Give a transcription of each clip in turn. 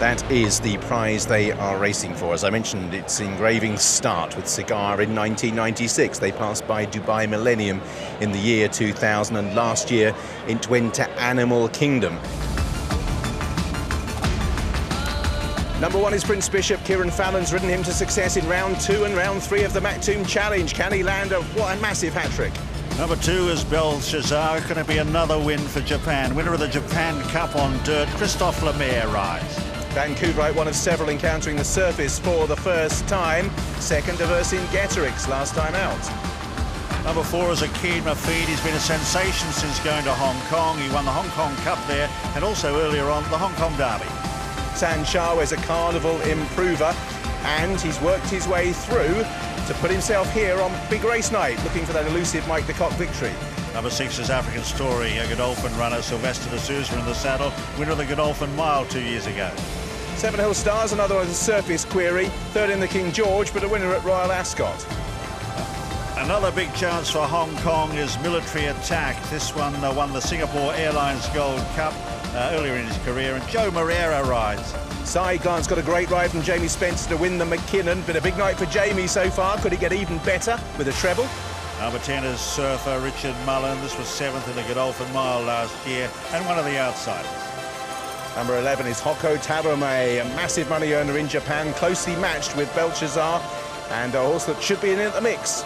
That is the prize they are racing for. As I mentioned, its engraving start with Cigar in 1996. They passed by Dubai Millennium in the year 2000, and last year it went to Animal Kingdom. Number 1 is Prince Bishop. Kieran Fallon's ridden him to success in round 2 and round 3 of the Maktoum Challenge. Can he land a massive hat-trick? Number 2 is Belshazzar. Going to be another win for Japan. Winner of the Japan Cup on dirt, Christophe Lemaire rides. Vancouverite, one of several encountering the surface for the first time. Second to Vercingetorix last time out. Number 4 is Akeed Mafid. He's been a sensation since going to Hong Kong. He won the Hong Kong Cup there and also earlier on the Hong Kong Derby. Sanshao is a carnival improver, and he's worked his way through to put himself here on big race night, looking for that elusive Mike de Kock victory. Number 6 is African Story, a Godolphin runner, Sylvester de Souza in the saddle, winner of the Godolphin Mile 2 years ago. Seven Hill Stars, another one, a surface query, third in the King George, but a winner at Royal Ascot. Another big chance for Hong Kong is Military Attack. This one won the Singapore Airlines Gold Cup earlier in his career, and Joe Moreira rides. Side Glance got a great ride from Jamie Spencer to win the McKinnon. Been a big night for Jamie so far. Could he get even better with a treble? Number 10 is Surfer Richard Mullen. This was 7th in the Godolphin Mile last year and one of the outsiders. Number 11 is Hoko Taberme, a massive money earner in Japan, closely matched with Belshazzar, and a horse that should be in the mix.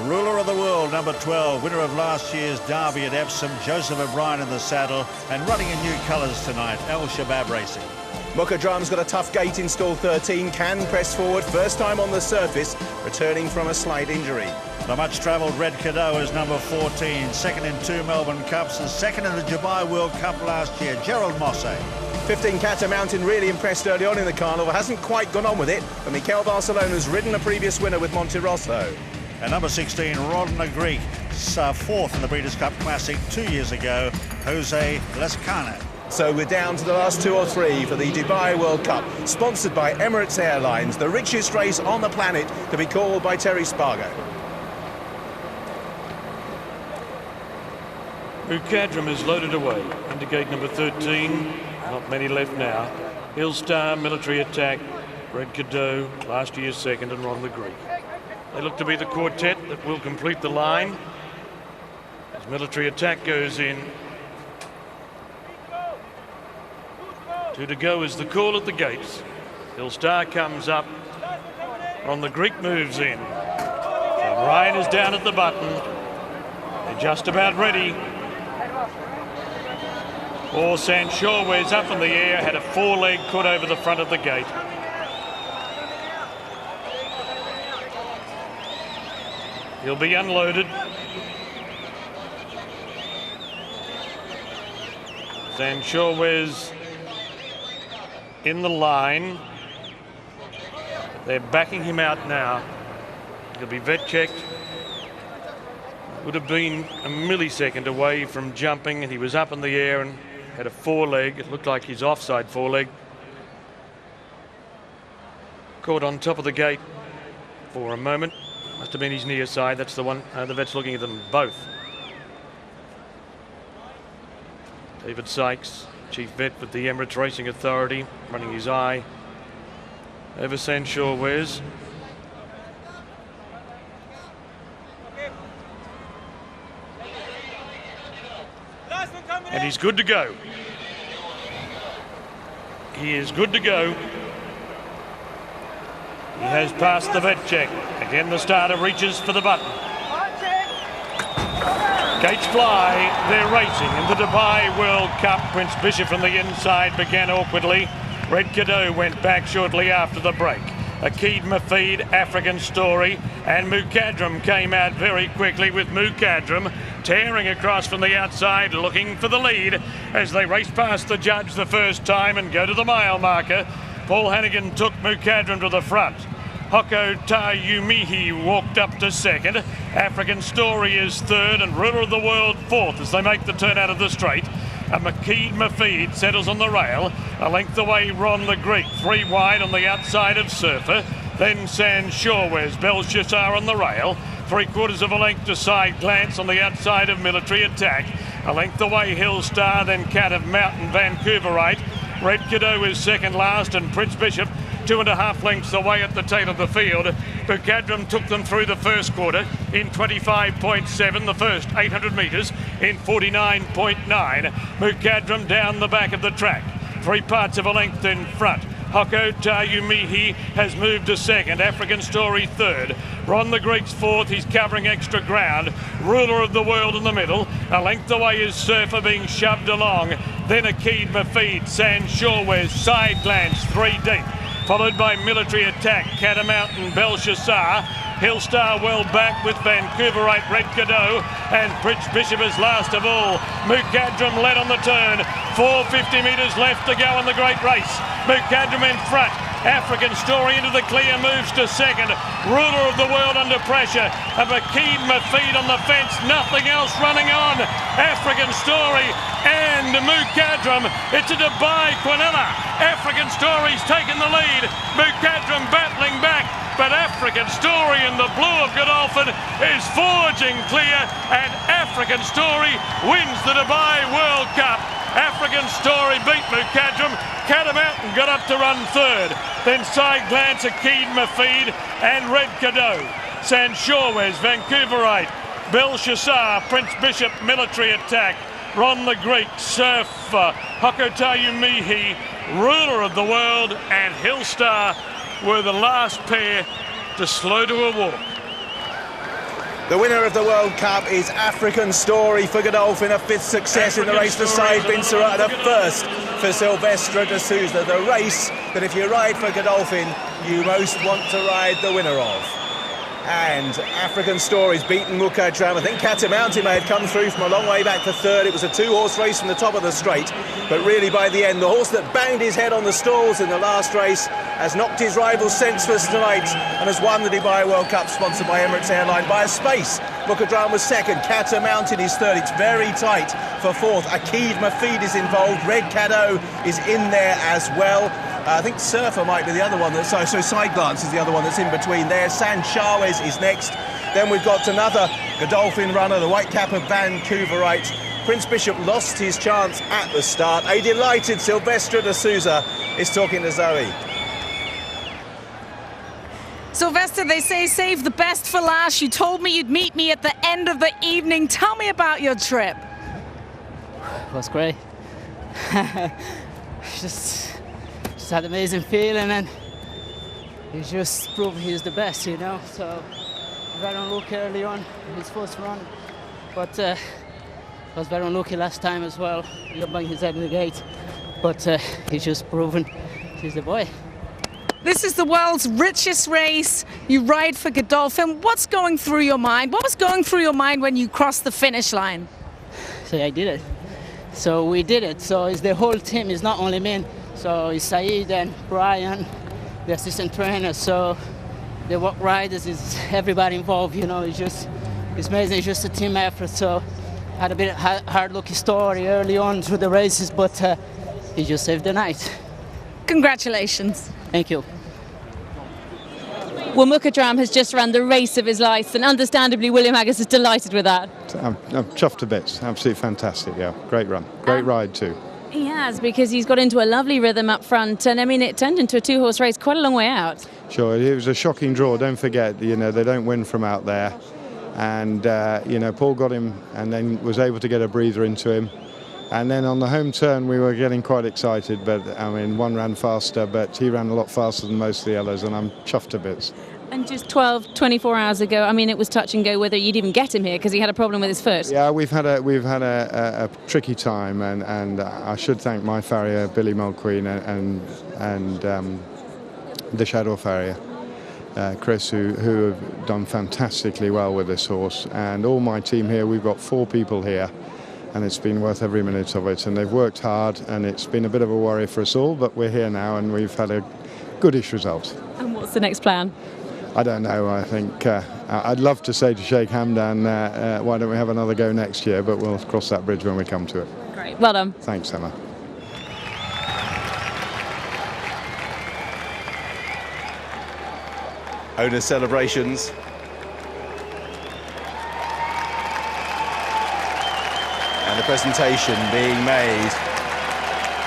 Ruler of the World, number 12, winner of last year's Derby at Epsom, Joseph O'Brien in the saddle, and running in new colours tonight, Al Shabab Racing. Mukhadram's got a tough gate in stall 13, can press forward, first time on the surface, returning from a slight injury. The much-travelled Red Cadeau is number 14, second in 2 Melbourne Cups and second in the Dubai World Cup last year, Gerald Mosse. 15 Catamountain really impressed early on in the carnival, hasn't quite gone on with it, but Mikel Barcelona's ridden a previous winner with Monte Rosso. And number 16, Rodna Greek, 4th in the Breeders' Cup Classic 2 years ago, Jose Lescano. So we're down to the last 2 or 3 for the Dubai World Cup, sponsored by Emirates Airlines, the richest race on the planet to be called by Terry Spargo. Mukhadram is loaded away into gate number 13, not many left now. Hillstar, Military Attack, Red Cadeau, last year's second, and Ron the Greek. They look to be the quartet that will complete the line as Military Attack goes in. 2 to go is the call at the gates. Hillstar comes up. Ron the Greek moves in. And Ryan is down at the button. They're just about ready. Or Sanshaw's up in the air, had a 4-leg cut over the front of the gate. He'll be unloaded. Sanshaw's in the line. They're backing him out now. He'll be vet checked. Would have been a millisecond away from jumping, and he was up in the air and had a 4-leg. It looked like his offside 4-leg. Caught on top of the gate for a moment. Must have been his near side. That's the one. The vet's looking at them both. David Sykes, chief vet with the Emirates Racing Authority, running his eye over Sanshaw's. And he's good to go. He is good to go. He has passed the vet check. Again, the starter reaches for the button. Gates fly, they're racing in the Dubai World Cup. Prince Bishop from the inside began awkwardly. Red Cadeau went back shortly after the break. Akeed Mafid, African Story, and Mukhadram came out very quickly, with Mukhadram tearing across from the outside, looking for the lead as they race past the judge the first time and go to the mile marker. Paul Hannigan took Mukhadram to the front. Hoko Tayumihi walked up to second. African Story is third, and Ruler of the World fourth as they make the turn out of the straight. Akeed Mafid settles on the rail. A length away, Ron the Greek, 3 wide on the outside of Surfer. Then Sanshaw's Belshazzar on the rail. 3/4 of a length to Side Glance on the outside of Military Attack. A length away, Hillstar, then Cat of Mountain Vancouverite. Red Cadeau is second last, and Prince Bishop 2.5 lengths away at the tail of the field. Mukhadram took them through the first quarter in 25.7, the first 800 metres in 49.9. Mukhadram down the back of the track, 3 parts of a length in front. Hoko Tayumihi has moved to second, African Story third. Ron the Greek's fourth, he's covering extra ground. Ruler of the World in the middle. A length away is Surfer being shoved along. Then Akeed Mafid, San Shorewes, Side Glance, 3 deep. Followed by Military Attack, Catamountain, Belshazzar. Hillstar well back with Vancouverite, Red Cadeau, and Prince Bishop is last of all. Mukhadram led on the turn. 450 metres left to go in the great race. Mukhadram in front. African Story into the clear, moves to second. Ruler of the World under pressure. Akeed Mafid on the fence, nothing else running on. African Story and Mukhadram. It's a Dubai Quinella. African Story's taken the lead. Mukhadram battling back, but African Story in the blue of Godolphin is forging clear, and African Story wins the Dubai World Cup. African Story beat Mukhadram. Catamountain got up to run third. Then Side Glance, Akeed Mafid and Red Cadeau. San Shorewes, Vancouverite, Belshazzar, Prince Bishop, Military Attack, Ron the Greek, Surfer, Hokotayumihi, Ruler of the World, and Hillstar were the last pair to slow to a walk. The winner of the World Cup is African Story for Godolphin, a 5th success in the race for Said Bin Surat, and a 1st for Silvestre de Souza. The race that if you ride for Godolphin, you most want to ride the winner of. And African Story's beaten Mukhadram. I think Catamountain may have come through from a long way back for third. It was a 2-horse race from the top of the straight, but really by the end, the horse that banged his head on the stalls in the last race has knocked his rivals senseless tonight and has won the Dubai World Cup, sponsored by Emirates Airline, by a space. Mukhadram was second, Catamountain is third. It's very tight for fourth. Akeed Mafid is involved. Red Cadeau is in there as well. I think Surfer might be the other one. So Side Glance is the other one that's in between there. San Shorewes is next. Then we've got another Godolphin runner, the white cap of Vancouverite. Prince Bishop lost his chance at the start. A delighted Silvestre de Souza is talking to Zoe. Sylvester, they say save the best for last. You told me you'd meet me at the end of the evening. Tell me about your trip. It was great. just had an amazing feeling, and he just proved he's the best, you know. So very unlucky early on his first run, but was very unlucky last time as well. He got banged his head in the gate, but he's just proven he's the boy. This is the world's richest race. You ride for Godolphin. What's going through your mind? What was going through your mind when you crossed the finish line? So I did it. So we did it. So it's the whole team. It's not only me. So it's Saeed and Brian, the assistant trainer. So the work riders, is everybody involved. You know, it's amazing. It's just a team effort. So had a bit of hard-lucky story early on through the races, but he just saved the night. Congratulations. Thank you. Well, Mukhadram has just run the race of his life, and understandably William Haggas is delighted with that. I'm chuffed to bits. Absolutely fantastic, yeah. Great run. Great ride too. He has, because he's got into a lovely rhythm up front, and I mean, it turned into a 2-horse race quite a long way out. Sure, it was a shocking draw. Don't forget, you know, they don't win from out there. And, you know, Paul got him and then was able to get a breather into him. And then on the home turn, we were getting quite excited, but I mean, one ran faster, but he ran a lot faster than most of the others, and I'm chuffed to bits. And just 24 hours ago, I mean, it was touch and go whether you'd even get him here because he had a problem with his foot. Yeah, we've had a tricky time, and I should thank my farrier, Billy Mulqueen, and the Shadow farrier, Chris, who have done fantastically well with this horse, and all my team here. We've got 4 people here. And it's been worth every minute of it, and they've worked hard, and it's been a bit of a worry for us all, but we're here now and we've had a goodish result. And what's the next plan? I don't know. I think I'd love to say to Sheikh Hamdan, why don't we have another go next year, but we'll cross that bridge when we come to it. Great, well done. Thanks, Emma. Owner celebrations. And the presentation being made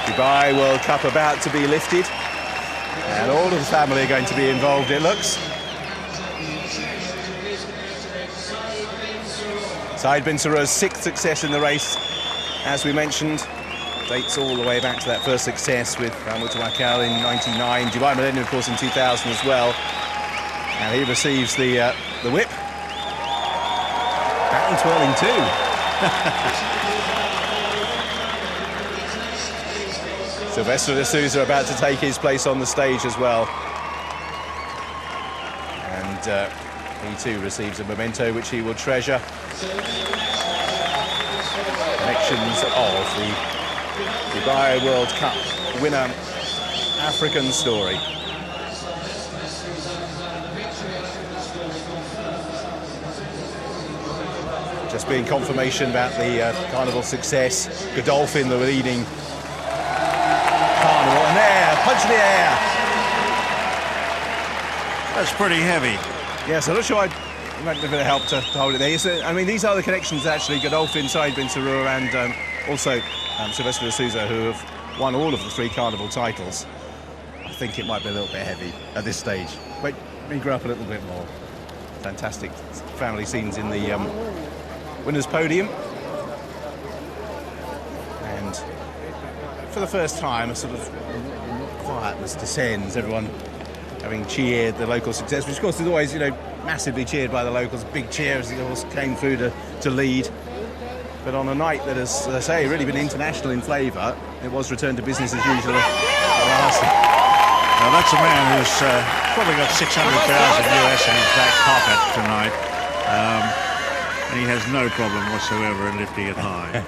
Dubai World Cup about to be lifted, and all of the family are going to be involved, it looks. Saeed bin Suroor's 6th success in the race, as we mentioned. Dates all the way back to that first success with Mutawakkil in '99, Dubai Millennium, of course, in 2000 as well. And he receives the whip. Baton twirling too. Silvestre de Sousa about to take his place on the stage as well. And he too receives a memento which he will treasure. Connections of the Dubai World Cup winner African story. Just being confirmation about the carnival success. Godolphin, the leading carnival, and there, punch in the air. That's pretty heavy. Yes, I'm not sure it might be a bit of help to hold it there. Yes, I mean, these are the connections actually. Godolphin, Saeed bin Suroor, and also Silvestre de Sousa, who have won all of the 3 carnival titles. I think it might be a little bit heavy at this stage. Wait, we grow up a little bit more. Fantastic family scenes in the winner's podium. And for the first time, a sort of quietness descends. Everyone having cheered the local success, which of course is always, massively cheered by the locals. Big cheer as the horse came through to lead. But on a night that has, as I say, really been international in flavour, it was returned to business as usual. Now that's a man who's probably got 600,000 US in his back pocket tonight. And he has no problem whatsoever in lifting it high.